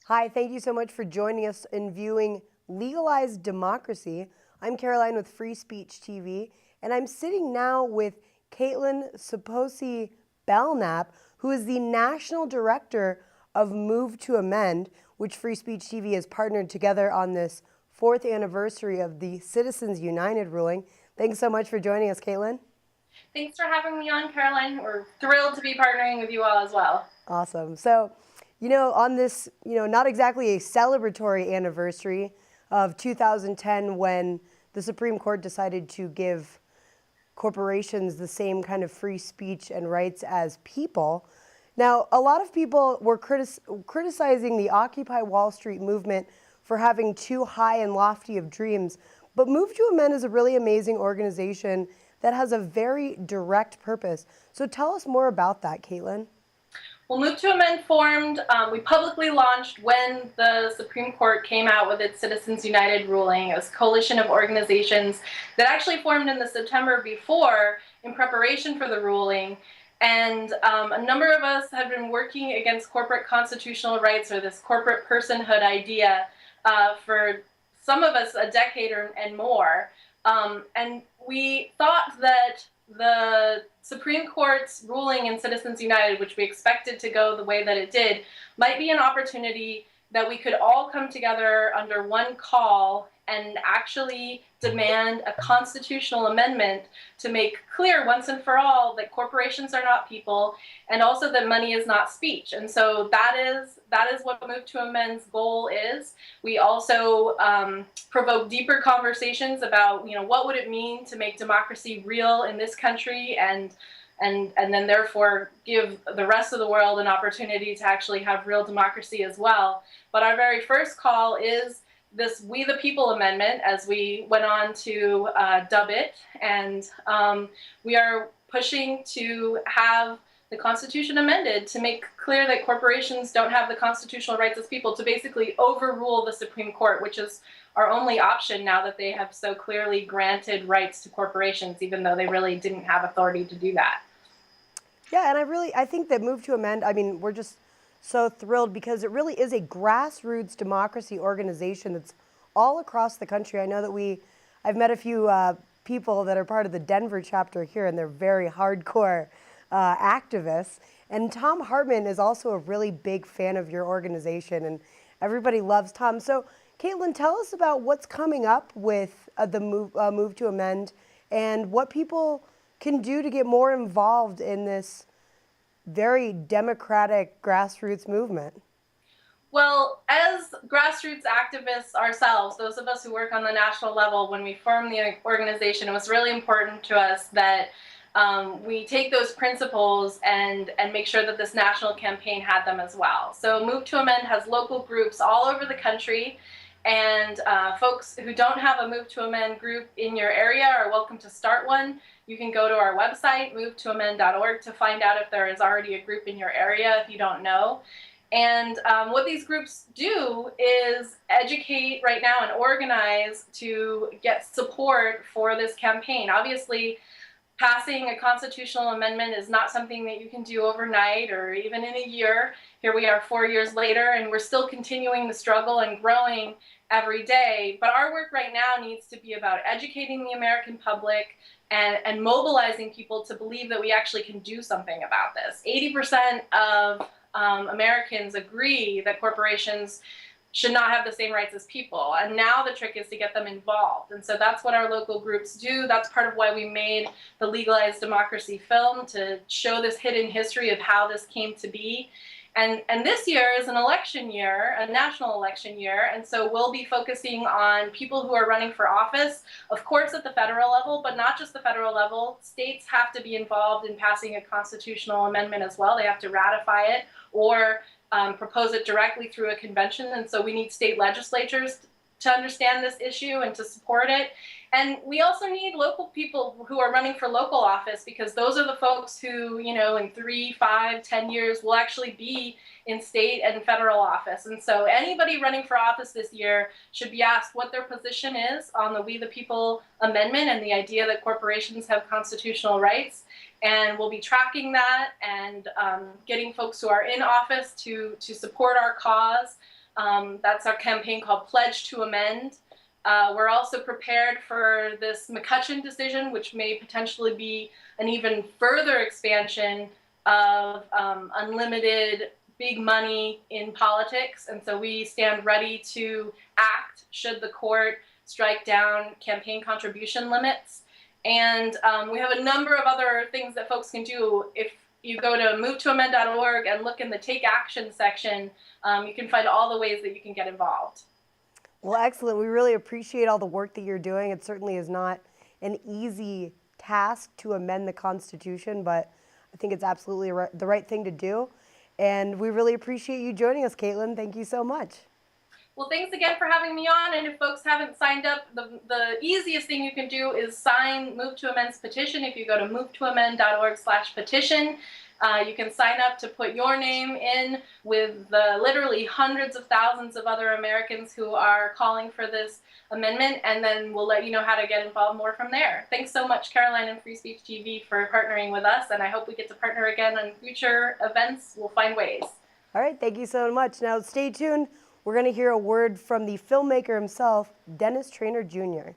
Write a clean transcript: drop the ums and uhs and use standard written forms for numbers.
Hi, thank you so much for joining us in viewing Legalized Democracy. I'm Caroline with Free Speech TV, and I'm sitting now with Kaitlin Sopoci-Belknap, who is the National Director of Move to Amend, which Free Speech TV has partnered together on this 4th anniversary of the Citizens United ruling. Thanks so much for joining us, Kaitlin. Thanks for having me on, Caroline. We're thrilled to be partnering with you all as well. Awesome. So, on this, not exactly a celebratory anniversary of 2010 when the Supreme Court decided to give corporations the same kind of free speech and rights as people. Now, a lot of people were criticizing the Occupy Wall Street movement for having too high and lofty of dreams, but Move to Amend is a really amazing organization that has a very direct purpose. So tell us more about that, Kaitlin. Well, Move to Amend formed, we publicly launched when the Supreme Court came out with its Citizens United ruling. It was a coalition of organizations that actually formed in the September before in preparation for the ruling. And a number of us have been working against corporate constitutional rights, or this corporate personhood idea, for some of us a decade and more. And we thought that the Supreme Court's ruling in Citizens United, which we expected to go the way that it did, might be an opportunity that we could all come together under one call and actually demand a constitutional amendment to make clear once and for all that corporations are not people, and also that money is not speech. And so that is what Move to Amend's goal is. We also provoke deeper conversations about, what would it mean to make democracy real in this country, and then therefore give the rest of the world an opportunity to actually have real democracy as well. But our very first call is this We the People Amendment, as we went on to dub it, and we are pushing to have the Constitution amended to make clear that corporations don't have the constitutional rights as people, to basically overrule the Supreme Court, which is our only option now that they have so clearly granted rights to corporations, even though they really didn't have authority to do that. Yeah, and I think that Move to Amend, we're just so thrilled because it really is a grassroots democracy organization that's all across the country. I know that I've met a few people that are part of the Denver chapter here, and they're very hardcore activists. And Tom Hartman is also a really big fan of your organization, and everybody loves Tom. So, Kaitlin, tell us about what's coming up with the Move to Amend and what people can do to get more involved in this very democratic grassroots movement. Well, as grassroots activists ourselves, those of us who work on the national level, when we formed the organization, it was really important to us that we take those principles and make sure that this national campaign had them as well. So Move to Amend has local groups all over the country, and folks who don't have a Move to Amend group in your area are welcome to start one. You can go to our website, movetoamend.org, to find out if there is already a group in your area if you don't know. And what these groups do is educate right now and organize to get support for this campaign. Obviously, passing a constitutional amendment is not something that you can do overnight or even in a year. Here we are 4 years later, and we're still continuing the struggle and growing every day. But our work right now needs to be about educating the American public and mobilizing people to believe that we actually can do something about this. 80% of Americans agree that corporations should not have the same rights as people. And now the trick is to get them involved. And so that's what our local groups do. That's part of why we made the Legalized Democracy film, to show this hidden history of how this came to be. And this year is an election year, a national election year, and so we'll be focusing on people who are running for office, of course at the federal level, but not just the federal level. States have to be involved in passing a constitutional amendment as well. They have to ratify it or propose it directly through a convention, and so we need state legislatures to understand this issue and to support it. And we also need local people who are running for local office, because those are the folks who, in 3, 5, 10 years will actually be in state and federal office. And so anybody running for office this year should be asked what their position is on the We the People Amendment and the idea that corporations have constitutional rights. And we'll be tracking that and getting folks who are in office to support our cause. That's our campaign called Pledge to Amend. We're also prepared for this McCutcheon decision, which may potentially be an even further expansion of unlimited big money in politics. And so we stand ready to act should the court strike down campaign contribution limits. And we have a number of other things that folks can do. If you go to movetoamend.org and look in the Take Action section, you can find all the ways that you can get involved. Well, excellent. We really appreciate all the work that you're doing. It certainly is not an easy task to amend the Constitution, but I think it's absolutely the right thing to do. And we really appreciate you joining us, Kaitlin. Thank you so much. Well, thanks again for having me on. And if folks haven't signed up, the easiest thing you can do is sign Move to Amend's petition. If you go to movetoamend.org/petition, you can sign up to put your name in with the literally hundreds of thousands of other Americans who are calling for this amendment, and then we'll let you know how to get involved more from there. Thanks so much, Caroline and Free Speech TV, for partnering with us, and I hope we get to partner again on future events. We'll find ways. All right, thank you so much. Now stay tuned. We're going to hear a word from the filmmaker himself, Dennis Traynor Jr.